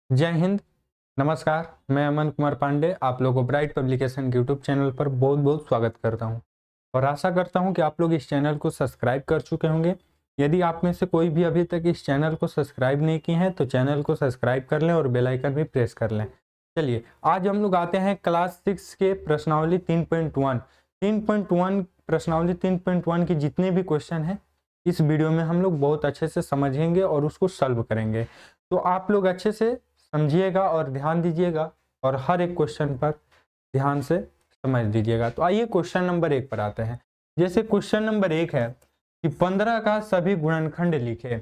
जय हिंद। नमस्कार। मैं अमन कुमार पांडे आप लोगों को ब्राइट पब्लिकेशन के यूट्यूब चैनल पर बहुत बहुत स्वागत करता हूं और आशा करता हूं कि आप लोग इस चैनल को सब्सक्राइब कर चुके होंगे। यदि आप में से कोई भी अभी तक इस चैनल को सब्सक्राइब नहीं किए हैं तो चैनल को सब्सक्राइब कर लें और बेल आइकन भी प्रेस कर लें। चलिए आज हम लोग आते हैं क्लास 6 के प्रश्नावली 3.1 प्रश्नावली 3.1 की जितने भी क्वेश्चन हैं इस वीडियो में हम लोग बहुत अच्छे से समझेंगे और उसको सॉल्व करेंगे। तो आप लोग अच्छे से समझिएगा और ध्यान दीजिएगा और हर एक क्वेश्चन पर ध्यान से समझ दीजिएगा। तो आइए क्वेश्चन नंबर 1 पर आते हैं। जैसे क्वेश्चन नंबर 1 है कि 15 का सभी गुणनखंड लिखे।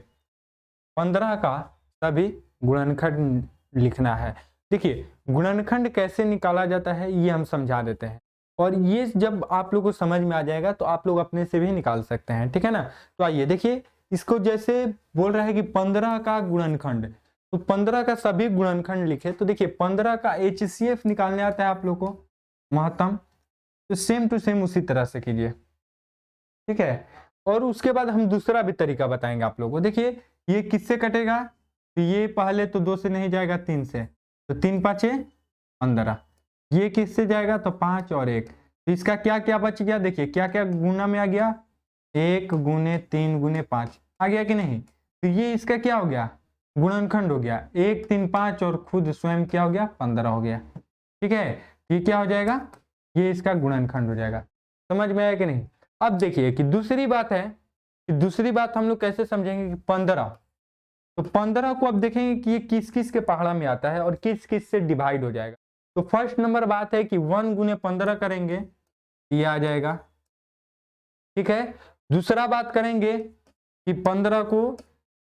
15 का सभी गुणनखंड लिखना है। देखिए गुणनखंड कैसे निकाला जाता है ये हम समझा देते हैं और ये जब आप लोग को समझ में आ जाएगा तो आप लोग अपने से भी निकाल सकते हैं, ठीक है ना। तो आइए देखिए इसको जैसे बोल रहा है कि 15 का गुणनखंड, तो 15 का सभी गुणनखंड लिखे। तो देखिए 15 का HCF निकालने आता है आप लोग को, महत्तम। तो सेम टू सेम उसी तरह से कीजिए, ठीक है। और उसके बाद हम दूसरा भी तरीका बताएंगे आप लोगों को। देखिए ये किससे कटेगा, तो ये पहले तो 2 से नहीं जाएगा 3 से, तो 3 पाँचे 15। ये किससे जाएगा तो 5 और 1, तो इसका क्या क्या बच गया। देखिए क्या क्या गुना में आ गया, 1 गुने 3 गुने 5 आ गया कि नहीं। तो ये इसका क्या हो गया, गुणनखंड हो गया। 1 3 5 और खुद स्वयं क्या हो गया 15 हो गया, ठीक है। ये क्या हो जाएगा, ये इसका गुणनखंड हो जाएगा। समझ में आया कि नहीं। अब देखिए कि दूसरी बात है कि दूसरी बात हम लोग कैसे समझेंगे कि 15, तो 15 को अब देखेंगे कि ये किस किस के पहाड़ा में आता है और किस किस से डिवाइड हो जाएगा। तो फर्स्ट नंबर बात है कि 1 गुने 15 करेंगे, ये आ जाएगा, ठीक है। दूसरा बात करेंगे कि 15 को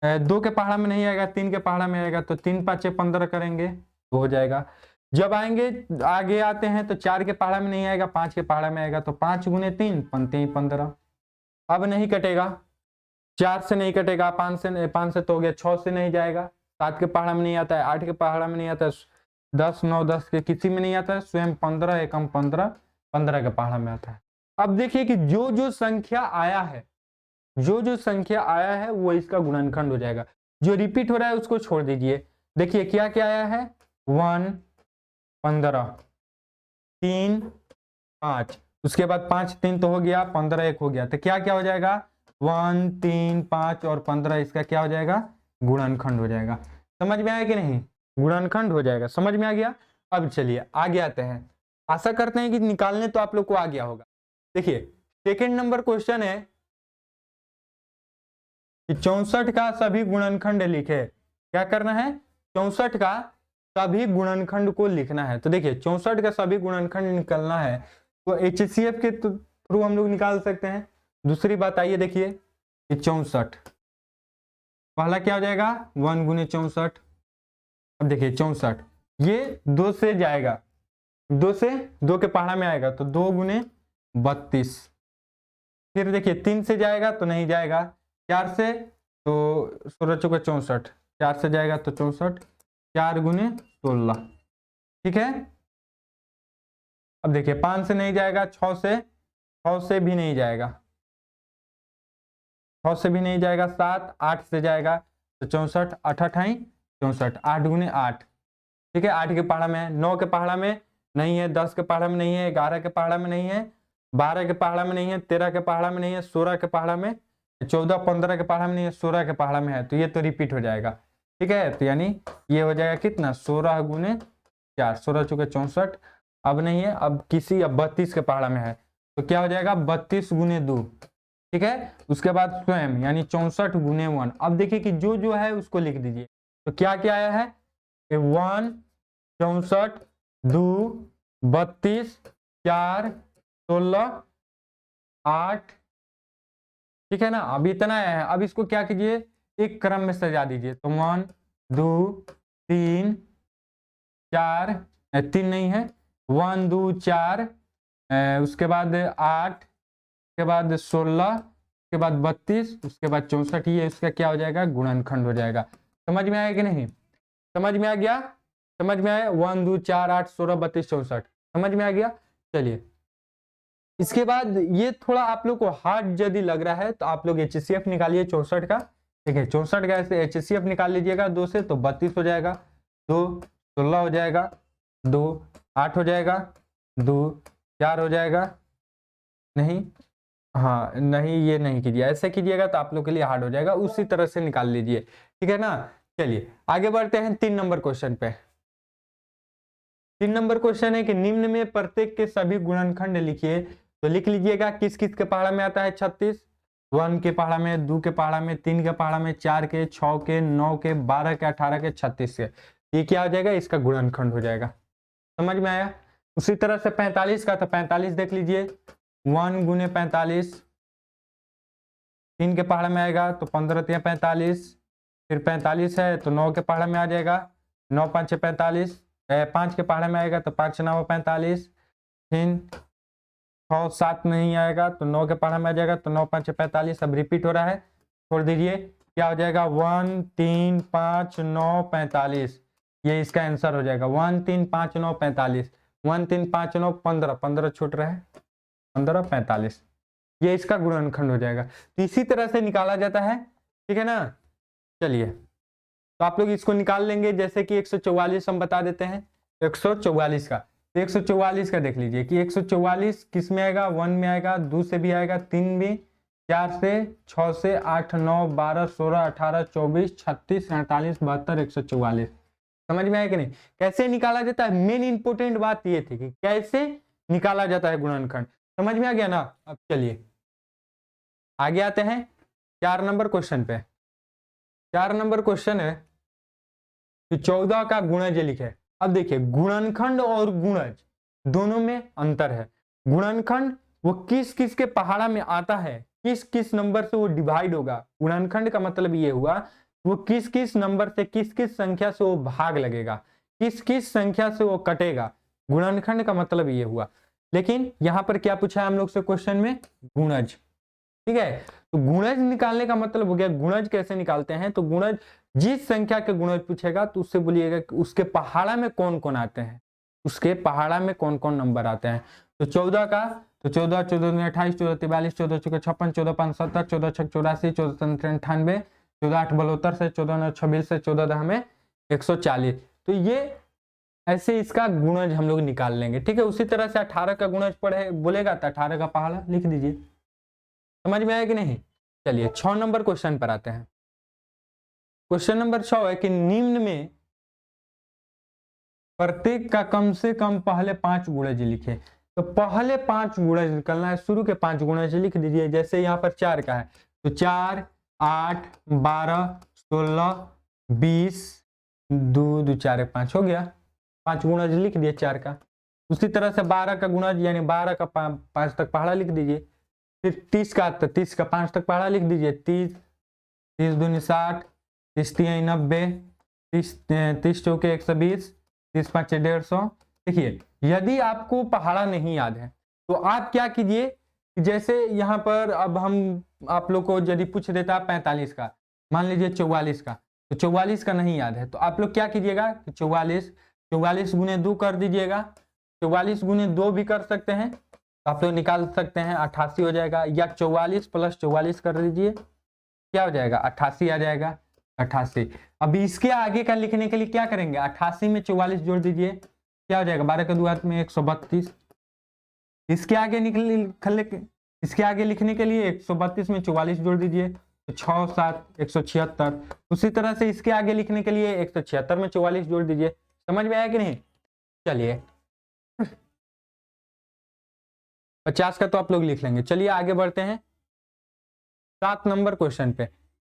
2 के पहाड़ा में नहीं आएगा, 3 के पहाड़ा में आएगा, तो 3 पाँचे 15 करेंगे तो हो जाएगा। जब आएंगे आगे आते हैं तो 4 के पहाड़ा में नहीं आएगा, 5 के पहाड़ा में आएगा, तो 5 गुने 3 पंते ही 15। अब नहीं कटेगा, 4 से नहीं कटेगा, 5 से तो हो गया, 6 से नहीं जाएगा, 7 के पहाड़ा में नहीं आता है, 8 के पहाड़ा में नहीं आता है, 10 9 10 के किसी में नहीं आता है, स्वयं 15 एकम 15 15 के पहाड़ा में आता है। अब देखिए कि जो जो संख्या आया है, जो जो संख्या आया है वो इसका गुणनखंड हो जाएगा। जो रिपीट हो रहा है उसको छोड़ दीजिए। देखिए क्या क्या आया है, 1 15 3 5, उसके बाद 5 3 तो हो गया, 15 1 हो गया, तो क्या क्या हो जाएगा 1 3 5 और 15 इसका क्या हो जाएगा, गुणनखंड हो जाएगा। समझ में आया कि नहीं, गुणनखंड हो जाएगा, समझ में आ गया। अब चलिए आगे आते हैं। आशा करते हैं कि निकालने तो आप लोग को आ गया होगा। देखिए सेकेंड नंबर क्वेश्चन है कि 64 का सभी गुणनखंड लिखे। क्या करना है, 64 का सभी गुणनखंड को लिखना है। तो देखिए 64 का सभी गुणनखंड निकलना है तो HCF के थ्रू हम लोग निकाल सकते हैं। दूसरी बात आइए देखिए कि 64 पहला क्या हो जाएगा 1 गुने 64। अब देखिए 64 ये 2 से जाएगा, 2 से 2 के पहाड़ा में आएगा तो 2 गुने 32। फिर देखिए 3 से जाएगा तो नहीं जाएगा, 4 से तो 16 चौके 64, 4 से जाएगा तो 64, 4 गुने 16, ठीक है। अब देखिए 5 से नहीं जाएगा, 6 से भी नहीं जाएगा, 6 से भी नहीं जाएगा, 7 8 से जाएगा तो 64, 8 अठाई 64, 8 गुने 8, ठीक है। 8 के पहाड़ा में है, 9 के पहाड़ा में नहीं है, 10 के पहाड़ा में नहीं है, 11 के पहाड़ा में नहीं है, 12 के पहाड़ा में नहीं है, 13 के पहाड़ा में नहीं है, 16 के पहाड़ा में, 14 15 के पहाड़ा में नहीं है, 16 के पहाड़ा में है, तो ये तो रिपीट हो जाएगा, ठीक है। तो यानी ये हो जाएगा कितना 16 गुने 4, 16 चौके 64। अब नहीं है, अब किसी अब 32 के पहाड़ा में है तो क्या हो जाएगा 32 गुने 2, ठीक है। उसके बाद स्वयं यानी 64 गुने 1। अब देखिए कि जो जो है उसको लिख दीजिए। तो क्या क्या आया है 1 64 2 32 4 16 8, ठीक है ना। अब इतना आया है, अब इसको क्या कीजिए एक क्रम में सजा दीजिए। तो 1 2 3 4, 3 नहीं है, 1 2 4, उसके बाद 8, उसके बाद 16, उसके बाद 32, उसके बाद 64, ये इसका क्या हो जाएगा गुणनखंड हो जाएगा। समझ में आया कि नहीं, समझ में आ गया, समझ में आया 1 2 4 8 16 32 64, समझ में आ गया। चलिए इसके बाद ये थोड़ा आप लोग को हार्ड यदि लग रहा है तो आप लोग HCF निकालिए 64 का, ठीक है। 64 का ऐसे HCF निकाल लीजिएगा 2 से तो 32 हो जाएगा। 2 16 हो जाएगा, 2 8 हो जाएगा, 2 4 हो जाएगा, नहीं, हाँ नहीं ये नहीं कीजिए, ऐसे कीजिएगा तो आप लोग के लिए हार्ड हो जाएगा, उसी तरह से निकाल लीजिए, ठीक है ना। चलिए आगे बढ़ते हैं 3 नंबर क्वेश्चन पे। 3 नंबर क्वेश्चन है कि निम्न में प्रत्येक के सभी गुणनखंड लिखिए। तो लिख लीजिएगा किस किस के पहाड़ा में आता है 36, 1 के पहाड़ा में, 2 के पहाड़ा में, 3 के पहाड़ा में, 4 के, 6 के, 9 के, 12 के, 18 के, 36 के। ये क्या हो जाएगा, इसका गुणनखंड हो जाएगा। समझ में आया। उसी तरह से 45 का, तो 45 देख लीजिए, 1 गुने 45, 3 के पहाड़ा में आएगा तो 15 3 45, फिर 45 है तो 9 के पहाड़ा में आ जाएगा, 9 5 45, 5 के पहाड़े में आएगा तो 5 9 45, फिर 6 7 नहीं आएगा तो 9 के पहाड़े में आ जाएगा तो 9 5 45। अब रिपीट हो रहा है, छोड़ दीजिए, क्या हो जाएगा 1 3 5 9 45, ये इसका आंसर हो जाएगा 1 3 5 9 45, 1 3 5 9 15, 15 छूट रहा है, 15 45, ये इसका गुणनखंड हो जाएगा। तो इसी तरह से निकाला जाता है, ठीक है ना। चलिए तो आप लोग इसको निकाल लेंगे, जैसे कि 144 हम बता देते हैं, 144 का, तो 144 का देख लीजिए कि 144 किस में आएगा, 1 में आएगा, 2 से भी आएगा, 3 में, 4 से, 6 से, 8 9 12 16 18 24 36 48 72 144। समझ में आया कि नहीं, कैसे निकाला जाता है। मेन इंपोर्टेंट बात ये थी कि कैसे निकाला जाता है गुणनखंड, समझ में आ गया ना। अब चलिए आगे आते हैं 4 नंबर क्वेश्चन पे। 4 नंबर क्वेश्चन है कि 14 का गुणज लिखे। अब देखिए गुणनखंड और गुणज दोनों में अंतर है। गुणनखंड वो किस किस के पहाड़ा में आता है, किस किस नंबर से वो डिवाइड होगा, गुणनखंड का मतलब ये हुआ वो किस किस नंबर से, किस किस संख्या से वो भाग लगेगा, किस किस संख्या से वो कटेगा, गुणनखंड का मतलब ये हुआ। लेकिन यहां पर क्या पूछा है हम लोग से क्वेश्चन में, गुणज, ठीक है। तो गुणज निकालने का मतलब हो गया, गुणज कैसे निकालते हैं, तो गुणज जिस संख्या के गुणज पूछेगा तो उससे बोलिएगा कि उसके पहाड़ा में कौन कौन आते हैं, उसके पहाड़ा में कौन कौन नंबर आते हैं। तो 14 का, तो 14 14 28 14 43 14 56 14 5 70 14 6 84 14 98 14 8 72 से 14 9 26 से 14 10 में 140। तो ये ऐसे इसका गुणज हम लोग निकाल लेंगे, ठीक है। उसी तरह से 18 का गुणज पढ़े बोलेगा तो 18 का पहाड़ा लिख दीजिए। समझ में आया कि नहीं। चलिए 6 नंबर क्वेश्चन पर आते हैं। क्वेश्चन नंबर 6 है कि निम्न में प्रत्येक का कम से कम पहले 5 गुणज लिखे। तो पहले 5 गुणज निकलना है, शुरू के 5 गुणज लिख दीजिए। जैसे यहाँ पर 4 का है तो 4 8 12 16 20 2 2 4 5 हो गया, 5 गुणज लिख दिए 4 का। उसी तरह से 12 का गुणज यानी 12 का 5 तक पहाड़ा लिख दीजिए। फिर 30 का, तो 30 का 5 तक पहाड़ा लिख दीजिए। 30 30 दूनी 60, 30 3 90, 30 चौके 120, 30 5 150। देखिए यदि आपको पहाड़ा नहीं याद है तो आप क्या कीजिए, जैसे यहाँ पर अब हम आप लोग को यदि पूछ देता 45 का, मान लीजिए 44 का, तो 44 का नहीं याद है तो आप लोग क्या कीजिएगा, 44 गुने 2 कर दीजिएगा, 44 गुने 2 भी कर सकते हैं, तो आप लोग निकाल सकते हैं 88 हो जाएगा, या 44 प्लस 44 कर दीजिए, क्या हो जाएगा 88 आ जाएगा, 88। अब इसके आगे का लिखने के लिए क्या करेंगे, 88 में 44 जोड़ दीजिए, क्या हो जाएगा 12 के 2 में 132। इसके आगे इसके आगे लिखने के लिए 132 में 44 जोड़ दीजिए तो 6 7 176। उसी तरह से इसके आगे लिखने के लिए 176 में 44 जोड़ दीजिए। समझ में आया कि नहीं। चलिए 50 का तो आप लोग लिख लेंगे। चलिए आगे बढ़ते हैं 7 नंबर क्वेश्चन पे।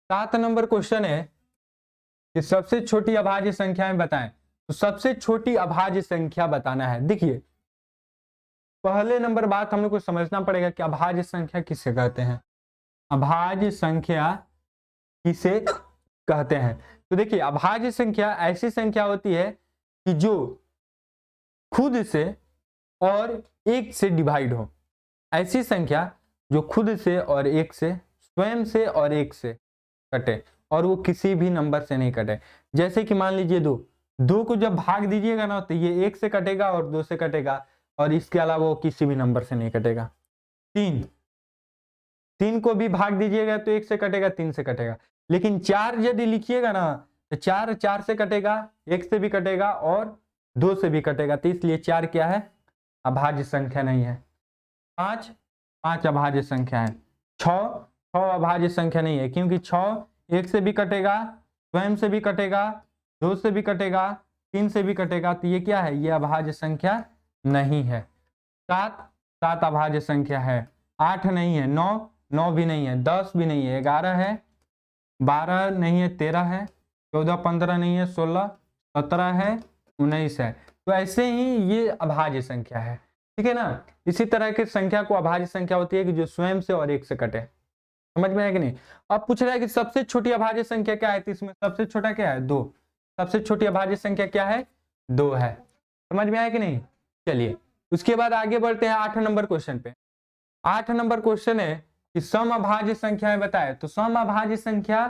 7 नंबर क्वेश्चन है कि सबसे छोटी अभाज्य संख्या में बताएं। तो सबसे छोटी अभाज्य संख्या बताना है। देखिए पहले नंबर बात हम लोग को समझना पड़ेगा कि अभाज्य संख्या किसे कहते हैं, अभाज्य संख्या किसे कहते हैं। तो देखिए अभाज्य संख्या ऐसी संख्या होती है कि जो खुद से और एक से डिवाइड हो, ऐसी संख्या जो खुद से और एक से, स्वयं से और एक से कटे, और वो किसी भी नंबर से नहीं कटे। जैसे कि मान लीजिए 2 को जब भाग दीजिएगा ना तो ये 1 से कटेगा और 2 से कटेगा, और इसके अलावा वो किसी भी नंबर से नहीं कटेगा। 3 को भी भाग दीजिएगा तो 1 से कटेगा, 3 से कटेगा। लेकिन 4 यदि लिखिएगा ना तो 4 4 से कटेगा, 1 से भी कटेगा और 2 से भी कटेगा, तो इसलिए 4 क्या है, अभाज्य संख्या नहीं है। 5 5 अभाज्य संख्या है। 6 6 अभाज्य संख्या नहीं है, क्योंकि 6 1 से भी कटेगा, स्वयं से भी कटेगा, 2 से भी कटेगा, 3 से भी कटेगा, तो ये क्या है, ये अभाज्य संख्या नहीं है। 7 7 अभाज्य संख्या है। 8 नहीं है, 9 9 भी नहीं है, 10 भी नहीं है, 11 है, 12 नहीं है, 13 है, 14 15 नहीं है, 16 17 है, 19 है। तो ऐसे ही ये अभाज्य संख्या है, ठीक है ना। इसी तरह की संख्या को अभाज्य संख्या होती है कि जो स्वयं से और 1 से कटे। समझ में है कि नहीं। अब पूछ रहा है कि सबसे छोटी अभाज्य संख्या क्या है, तो इसमें सबसे छोटा क्या है, 2। सबसे छोटी अभाज्य संख्या क्या है, 2 है। समझ में आया कि नहीं। चलिए उसके बाद आगे बढ़ते हैं 8 नंबर क्वेश्चन पे। 8 नंबर क्वेश्चन है कि सम अभाज्य संख्याएं बताए। तो सम अभाज्य संख्या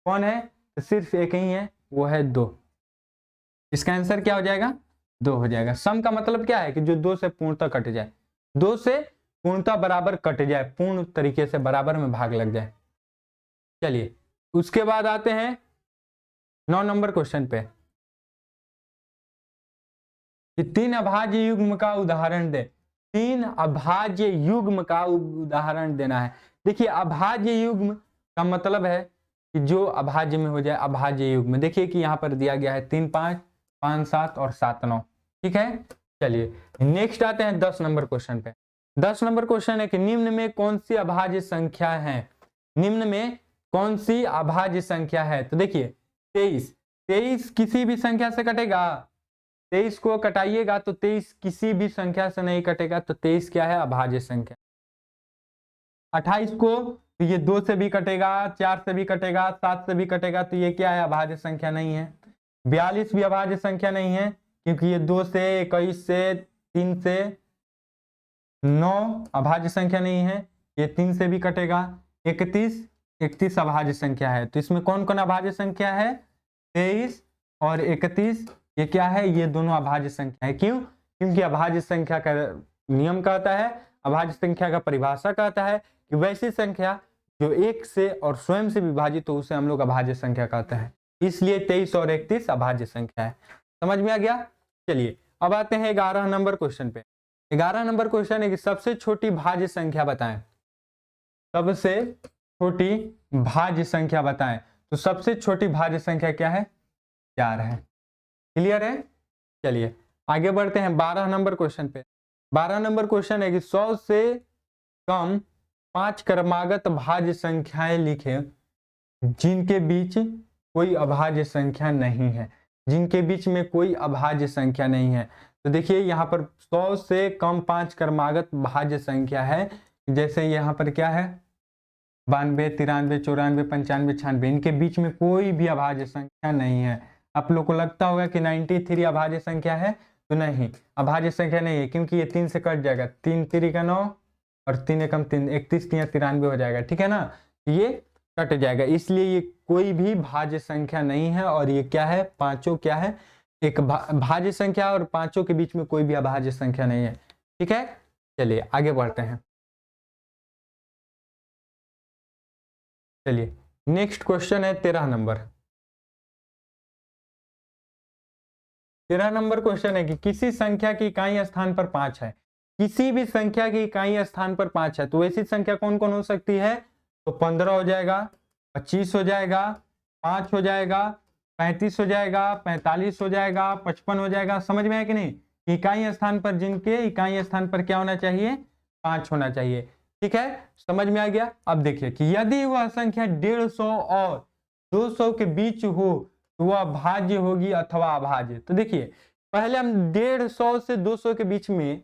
कौन है, तो सिर्फ एक ही है, वो है 2। इसका आंसर क्या हो जाएगा, 2 हो जाएगा। सम का मतलब क्या है कि जो 2 से पूर्णतः कट जाए, 2 से पूर्णतः बराबर कट जाए, पूर्ण तरीके से बराबर में भाग लग जाए। चलिए उसके बाद आते हैं 9 नंबर क्वेश्चन पे कि 3 अभाज्य युग्म का उदाहरण दे। 3 अभाज्य युग्म का उदाहरण देना है। देखिए अभाज्य युग्म का मतलब है कि जो अभाज्य में हो जाए, अभाज्य युग्म। देखिए कि यहाँ पर दिया गया है 3 5 5 7 और 7 9, ठीक है। चलिए नेक्स्ट आते हैं 10 नंबर क्वेश्चन पे। 10 नंबर क्वेश्चन है कि निम्न में कौन सी अभाज्य संख्या है, निम्न में कौन सी अभाज्य संख्या है। तो देखिए 23 23 किसी भी संख्या से कटेगा, 23 को कटाइएगा तो 23 किसी भी संख्या से नहीं कटेगा, तो 23 क्या है, अभाज्य संख्या। 28 को तो ये 2 से भी कटेगा, 4 से भी कटेगा, 7 से भी कटेगा, तो ये क्या है, अभाज्य संख्या नहीं है। 42 भी अभाज्य संख्या नहीं है, क्योंकि ये 2 से, 21 से, 3 से, 9 अभाज्य संख्या नहीं है, ये 3 से भी कटेगा। 31 31 अभाज्य संख्या है। तो इसमें कौन कौन अभाज्य संख्या है, 23 और 31, ये क्या है, ये दोनों अभाज्य संख्या है। क्यों, क्योंकि अभाज्य संख्या का नियम कहता है, अभाज्य संख्या का परिभाषा कहता है कि वैसी संख्या जो 1 से और स्वयं से विभाजित तो उसे हम लोग अभाज्य संख्या कहते हैं। इसलिए 23 और 31 अभाज्य संख्या है। समझ में आ गया। चलिए अब आते हैं 11 नंबर क्वेश्चन पे। 11 नंबर क्वेश्चन है कि सबसे छोटी भाज्य संख्या बताएं। सबसे छोटी भाज्य संख्या बताएं। तो सबसे छोटी भाज्य संख्या क्या है, 4 है। क्लियर है। चलिए आगे बढ़ते हैं 12 नंबर क्वेश्चन पे। 12 नंबर क्वेश्चन है कि 100 से कम 5 क्रमागत भाज्य संख्याएं लिखें जिनके बीच कोई अभाज्य संख्या नहीं है, जिनके बीच में कोई अभाज्य संख्या नहीं है। तो देखिए यहाँ पर 100 से कम 5 क्रमागत भाज्य संख्या है, जैसे यहाँ पर क्या है 92 93 94 95 96, इनके बीच में कोई भी अभाज्य संख्या नहीं है। आप लोग को लगता होगा कि 93 अभाज्य संख्या है, तो नहीं, अभाज्य संख्या नहीं है, क्योंकि ये 3 से कट जाएगा, 3 3 का 9 और 3 एकम 3, 31 3 93 हो जाएगा, ठीक है ना, ये कट जाएगा। इसलिए ये कोई भी भाज्य संख्या नहीं है। और ये क्या है, पांचों क्या है, एक भाज्य संख्या और पांचों के बीच में कोई भी अभाज्य संख्या नहीं है, ठीक है। चलिए आगे बढ़ते हैं। चलिए नेक्स्ट क्वेश्चन है 13 नंबर। 13 नंबर क्वेश्चन है कि किसी संख्या की इकाई स्थान पर 5 है। किसी भी संख्या की इकाई स्थान पर 5 है, तो ऐसी संख्या कौन कौन हो सकती है, तो 15 हो जाएगा, 25 हो जाएगा, 5 हो जाएगा, 35 हो जाएगा, 45 हो जाएगा, 55 हो जाएगा। समझ में है कि नहीं। इकाई स्थान पर, जिनके इकाई स्थान पर क्या होना चाहिए, 5 होना चाहिए, ठीक है। समझ में आ गया। अब देखिए कि यदि वह संख्या 150 और 200 के बीच हो तो वह भाज्य होगी अथवा अभाज्य। तो देखिए पहले हम 150 से 200 के बीच में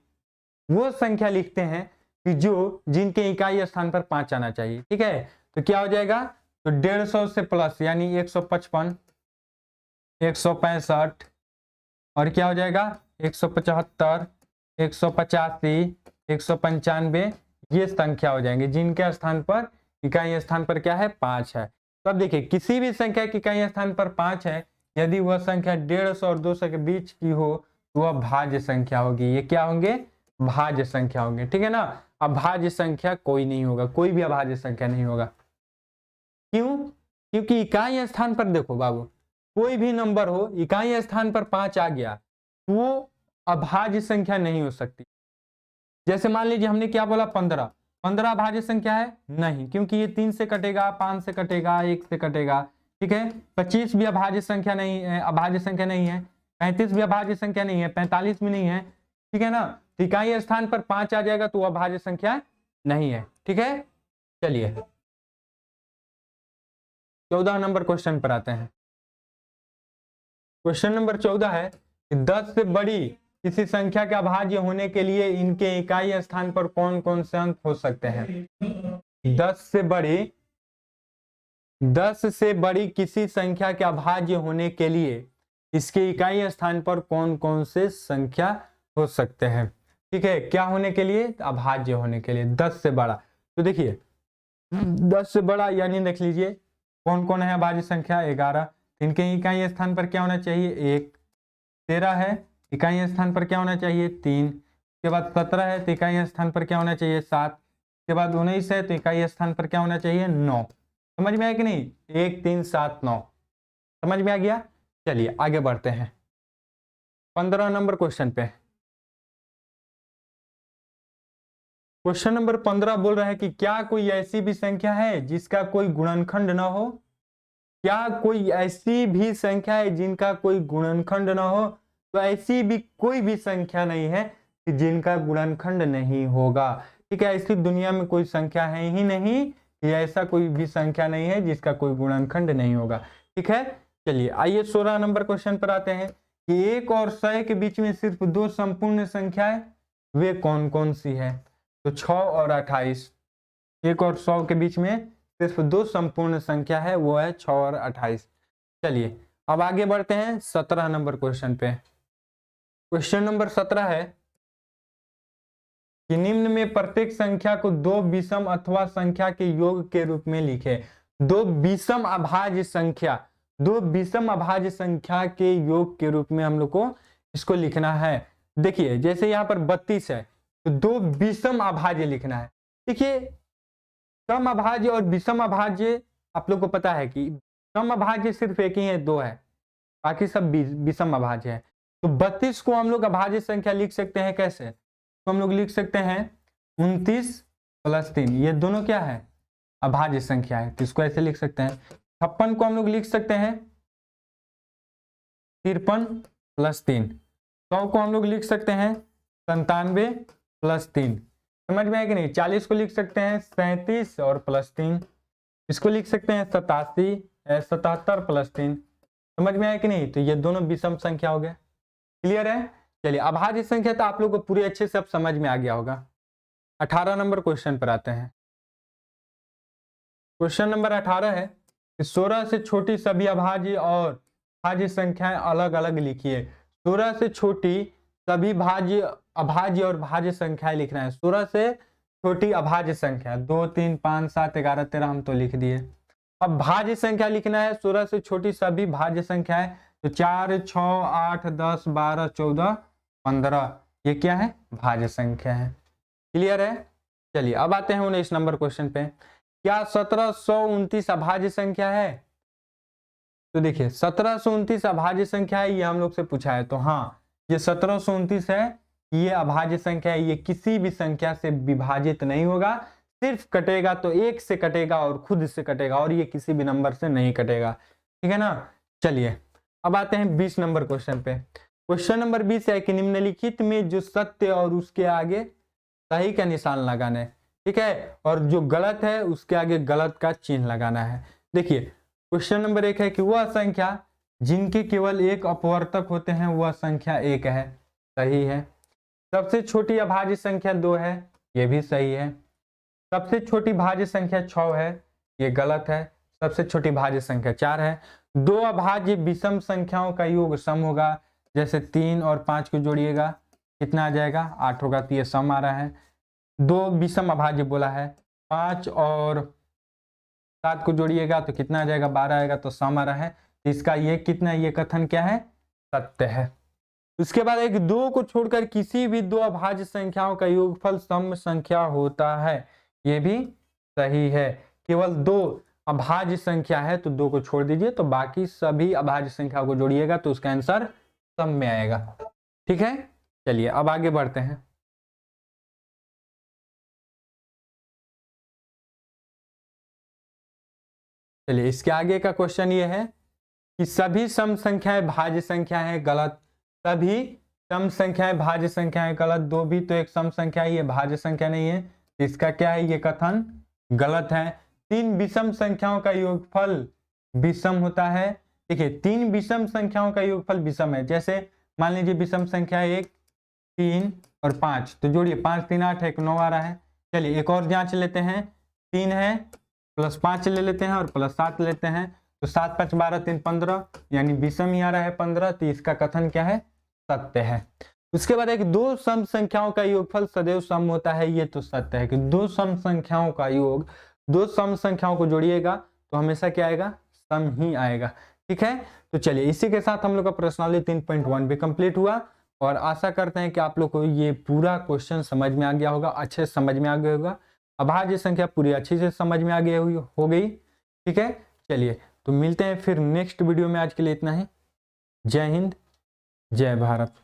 वो संख्या लिखते हैं कि जो जिनके इकाई स्थान पर 5 आना चाहिए, ठीक है। तो क्या हो जाएगा, तो 150 से प्लस यानी 155, 165 और क्या हो जाएगा 175, 185, 195, ये संख्या हो जाएंगे जिनके स्थान पर, इकाई स्थान पर क्या है, 5 है। तो अब देखिए किसी भी संख्या की इकाई स्थान पर 5 है, यदि वह संख्या 150 और 200 के बीच की हो तो वह भाज्य संख्या होगी। ये क्या होंगे, भाज्य संख्या होंगे, ठीक है ना। अभाज्य संख्या कोई नहीं होगा, कोई भी अभाज्य संख्या नहीं होगा। क्यों, क्योंकि इकाई स्थान पर देखो बाबू, कोई भी नंबर हो, इकाई स्थान पर 5 आ गया तो वो अभाज्य संख्या नहीं हो सकती। जैसे मान लीजिए हमने क्या बोला 15, 15 अभाज्य संख्या है नहीं, क्योंकि ये 3 से कटेगा, 5 से कटेगा, 1 से कटेगा। ठीक है, 25 भी अभाज्य संख्या नहीं है, अभाज्य संख्या नहीं है। 35 भी अभाज्य संख्या नहीं है, 45 भी नहीं है। ठीक है ना, तो इकाई स्थान पर 5 आ जाएगा तो अभाज्य संख्या नहीं है। ठीक है, चलिए 14 नंबर क्वेश्चन पर आते हैं। क्वेश्चन नंबर 14 है कि 10 से बड़ी किसी संख्या के अभाज्य होने के लिए इनके इकाई स्थान पर कौन कौन से अंक हो सकते हैं। 10 से बड़ी किसी संख्या के अभाज्य होने के लिए इसके इकाई स्थान पर कौन कौन से संख्या हो सकते हैं। ठीक है, क्या होने के लिए, अभाज्य होने के लिए 10 से बड़ा। तो देखिए 10 से बड़ा यानी देख लीजिए कौन कौन है अभाज्य संख्या, 11। इनके इकाई स्थान पर क्या होना चाहिए, 1। 13 है, इकाई स्थान पर क्या होना चाहिए, 3। उसके बाद 17 है तो इकाई स्थान पर क्या होना चाहिए, 7। उसके बाद 19 है तो इकाई स्थान पर क्या होना चाहिए, 9। समझ में आया कि नहीं, 1 3 7 9, समझ में आ गया। चलिए आगे बढ़ते हैं 15 नंबर क्वेश्चन पे। क्वेश्चन नंबर 15 बोल रहा है कि क्या कोई ऐसी भी संख्या है जिसका कोई गुणनखंड न हो। क्या कोई ऐसी भी संख्या है जिनका कोई गुणनखंड न हो। तो ऐसी भी कोई भी संख्या नहीं है कि जिनका गुणनखंड नहीं होगा। ठीक है, ऐसी दुनिया में कोई संख्या है ही नहीं कि ऐसा कोई भी संख्या नहीं है जिसका कोई गुणनखंड नहीं होगा। ठीक है, चलिए आइए 16 नंबर क्वेश्चन पर आते हैं कि 1 और 100 के बीच में सिर्फ 2 संपूर्ण संख्याएं, वे कौन कौन सी है। तो 6 और 28। 1 और 100 के बीच में सिर्फ 2 संपूर्ण संख्या है, वो है 6 और 28। चलिए अब आगे बढ़ते हैं 17 नंबर क्वेश्चन पे। क्वेश्चन नंबर 17 है कि निम्न में प्रत्येक संख्या को 2 विषम अथवा संख्या के योग के रूप में लिखे। 2 विषम अभाज्य संख्या, 2 विषम अभाज्य संख्या के योग के रूप में हम लोग को इसको लिखना है। देखिए जैसे यहाँ पर 32 है तो 2 विषम अभाज्य लिखना है। देखिए सम अभाज्य और विषम अभाज्य आप लोग को पता है कि सम अभाज्य सिर्फ एक ही है, 2 है, बाकी सब विषम अभाज्य है। तो 32 को हम लोग अभाज्य संख्या लिख सकते हैं कैसे, तो हम लोग लिख सकते हैं 29 + 3, ये दोनों क्या है, अभाज्य संख्या है, तो इसको ऐसे लिख सकते हैं। 56 को हम लोग लिख सकते हैं 53 + 3। 100 को हम लोग लिख सकते हैं 97 + 3। समझ में आया कि नहीं। 40 को लिख सकते हैं 37 और +3। इसको लिख सकते हैं 77 + 3। समझ में आया कि नहीं। तो ये दोनों विषम संख्या हो गया। क्लियर है। चलिए अभाज्य संख्या तो आप लोग को पूरे अच्छे से अब समझ में आ गया होगा। 18 नंबर क्वेश्चन पर आते हैं। क्वेश्चन नंबर 18 है कि 16 से छोटी सभी अभाज्य और भाज्य संख्याएं अलग अलग लिखिए। 16 से छोटी सभी अभाज्य और भाज्य संख्याएं लिखना है। 16 से छोटी अभाज्य संख्या 2 3 5 7 11 13 हम तो लिख दिए। अब भाज्य संख्या लिखना है 16 से छोटी सभी भाज्य संख्याएं, तो 4 6 8 10 12 14 15 ये क्या है, भाज्य संख्या है। क्लियर है। चलिए अब आते हैं 19 नंबर क्वेश्चन पे। क्या 1729 अभाज्य संख्या है। तो देखिए 1729 अभाज्य संख्या है, ये हम लोग से पूछा है। तो हाँ ये 1729 है, ये अभाज्य संख्या है। ये किसी भी संख्या से विभाजित नहीं होगा, सिर्फ कटेगा तो 1 से कटेगा और खुद से कटेगा, और ये किसी भी नंबर से नहीं कटेगा। ठीक है ना। चलिए अब आते हैं 20 नंबर क्वेश्चन पे। क्वेश्चन नंबर 20 है कि निम्नलिखित में जो सत्य और उसके आगे सही का निशान लगाना है। ठीक है, और जो गलत है उसके आगे गलत का चिन्ह लगाना है। देखिए क्वेश्चन नंबर 1 है कि वह संख्या जिनके केवल एक अपवर्तक होते हैं वह संख्या 1 है, सही है। सबसे छोटी अभाज्य संख्या 2 है, ये भी सही है। सबसे छोटी भाज्य संख्या 6 है, ये गलत है। सबसे छोटी भाज्य संख्या 4 है। 2 अभाज्य विषम संख्याओं का योग सम होगा, जैसे 3 और 5 को जोड़िएगा कितना आ जाएगा, 8 होगा, तो ये सम आ रहा है। 2 विषम अभाज्य बोला है, 5 और 7 को जोड़िएगा तो कितना आ जाएगा, 12 आएगा, तो सम आ रहा है। तो इसका ये कितना, ये कथन क्या है, सत्य है। उसके बाद एक 2 को छोड़कर किसी भी 2 अभाज्य संख्याओं का योगफल सम संख्या होता है, ये भी सही है। केवल 2 अभाज्य संख्या है तो 2 को छोड़ दीजिए, तो बाकी सभी अभाज्य संख्या को जोड़िएगा तो उसका आंसर सम में आएगा। ठीक है, चलिए अब आगे बढ़ते हैं। चलिए इसके आगे का क्वेश्चन ये है कि सभी सम संख्याएं भाज्य संख्या है, गलत। सभी सम संख्याएं भाज्य संख्या है, गलत। 2 भी तो एक सम संख्या है, ये भाज्य संख्या नहीं है, इसका क्या है, ये कथन गलत है। 3 विषम संख्याओं का योगफल विषम होता है। देखिए 3 विषम संख्याओं का योगफल विषम है। जैसे मान लीजिए विषम संख्या 1, 3 और 5, तो जोड़िए 5 3 8 1 9 आ रहा है। चलिए एक और जांच लेते हैं, 3 है प्लस 5 ले लेते हैं और प्लस 7 लेते हैं, तो 7 5 12 3 15, यानी विषम ही आ रहा है 15, तो इसका कथन क्या है, सत्य है। उसके बाद एक 2 सम संख्याओं का योगफल सदैव सम होता है, ये तो सत्य है कि 2 सम संख्याओं का योग 2 सम संख्याओं को जोड़िएगा तो हमेशा क्या आएगा, सम ही आएगा। ठीक है, तो चलिए इसी के साथ हम लोग का प्रश्नावली 3.1 भी कंप्लीट हुआ और आशा करते हैं कि आप लोग को ये पूरा क्वेश्चन समझ में आ गया होगा, अच्छे से समझ में आ गया होगा। अभाज्य संख्या पूरी अच्छी से समझ में आ गई हो गई। ठीक है, चलिए तो मिलते हैं फिर नेक्स्ट वीडियो में। आज के लिए इतना ही। जय हिंद, जय भारत।